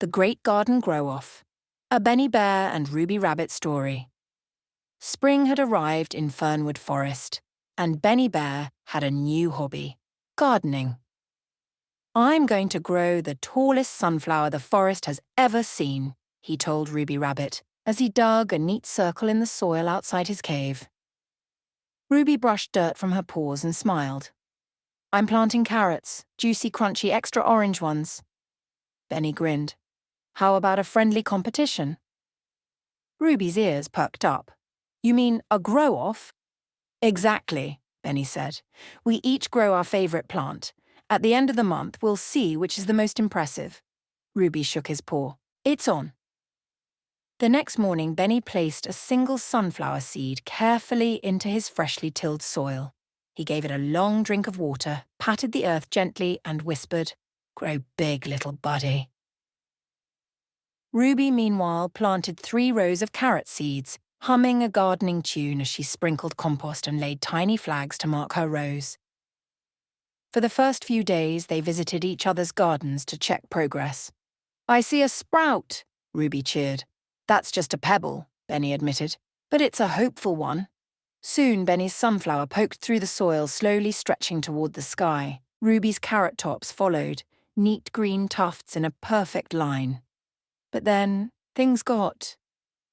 The Great Garden Grow-Off, a Benny Bear and Ruby Rabbit story. Spring had arrived in Fernwood Forest, and Benny Bear had a new hobby: gardening. "I'm going to grow the tallest sunflower the forest has ever seen," he told Ruby Rabbit, as he dug a neat circle in the soil outside his cave. Ruby brushed dirt from her paws and smiled. "I'm planting carrots, juicy, crunchy, extra orange ones." Benny grinned. "How about a friendly competition?" Ruby's ears perked up. "You mean a grow-off?" "Exactly," Benny said. "We each grow our favorite plant. At the end of the month, we'll see which is the most impressive." Ruby shook his paw. "It's on." The next morning, Benny placed a single sunflower seed carefully into his freshly tilled soil. He gave it a long drink of water, patted the earth gently, and whispered, "Grow big, little buddy." Ruby, meanwhile, planted 3 rows of carrot seeds, humming a gardening tune as she sprinkled compost and laid tiny flags to mark her rows. For the first few days, they visited each other's gardens to check progress. "I see a sprout," Ruby cheered. "That's just a pebble," Benny admitted, "but it's a hopeful one." Soon, Benny's sunflower poked through the soil, slowly stretching toward the sky. Ruby's carrot tops followed, neat green tufts in a perfect line. But then, things got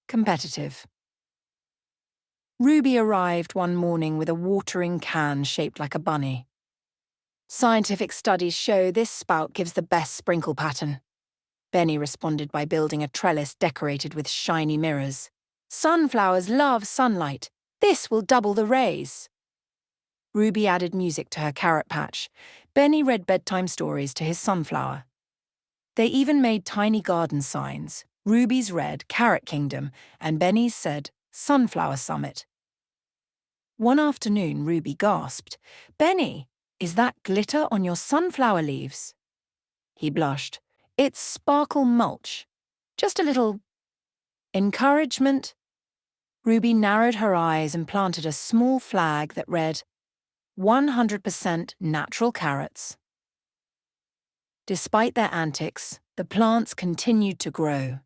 competitive. Ruby arrived one morning with a watering can shaped like a bunny. "Scientific studies show this spout gives the best sprinkle pattern." Benny responded by building a trellis decorated with shiny mirrors. "Sunflowers love sunlight. This will double the rays." Ruby added music to her carrot patch. Benny read bedtime stories to his sunflower. They even made tiny garden signs. Ruby's read Carrot Kingdom, and Benny's said Sunflower Summit. One afternoon, Ruby gasped, "Benny, is that glitter on your sunflower leaves?" He blushed. "It's sparkle mulch. Just a little encouragement." Ruby narrowed her eyes and planted a small flag that read, 100% natural carrots. Despite their antics, the plants continued to grow.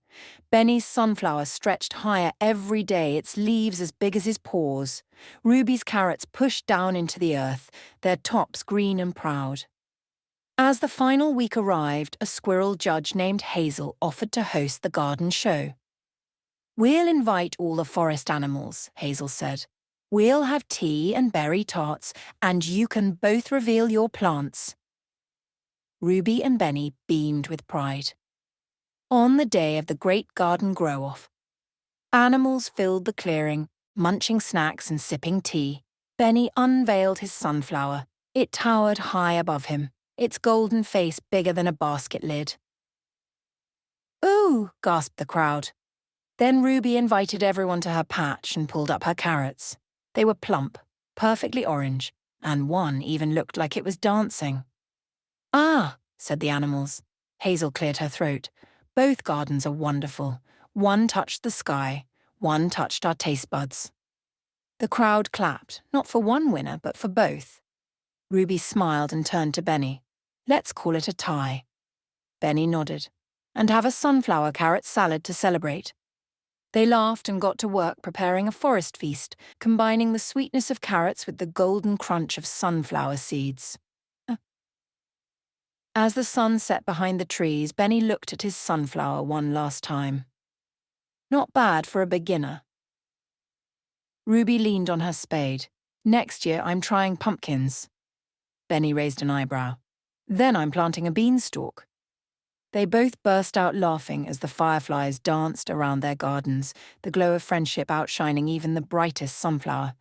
Benny's sunflower stretched higher every day, its leaves as big as his paws. Ruby's carrots pushed down into the earth, their tops green and proud. As the final week arrived, a squirrel judge named Hazel offered to host the garden show. "We'll invite all the forest animals," Hazel said. "We'll have tea and berry tarts, and you can both reveal your plants." Ruby and Benny beamed with pride. On the day of the Great Garden Grow-Off, animals filled the clearing, munching snacks and sipping tea. Benny unveiled his sunflower. It towered high above him, its golden face bigger than a basket lid. "Ooh!" gasped the crowd. Then Ruby invited everyone to her patch and pulled up her carrots. They were plump, perfectly orange, and one even looked like it was dancing. "Ah," said the animals. Hazel cleared her throat. "Both gardens are wonderful. One touched the sky, one touched our taste buds." The crowd clapped, not for one winner, but for both. Ruby smiled and turned to Benny. "Let's call it a tie." Benny nodded. "And have a sunflower carrot salad to celebrate." They laughed and got to work preparing a forest feast, combining the sweetness of carrots with the golden crunch of sunflower seeds. As the sun set behind the trees, Benny looked at his sunflower one last time. Not bad for a beginner. Ruby leaned on her spade. "Next year I'm trying pumpkins." Benny raised an eyebrow. "Then I'm planting a beanstalk." They both burst out laughing as the fireflies danced around their gardens, the glow of friendship outshining even the brightest sunflower.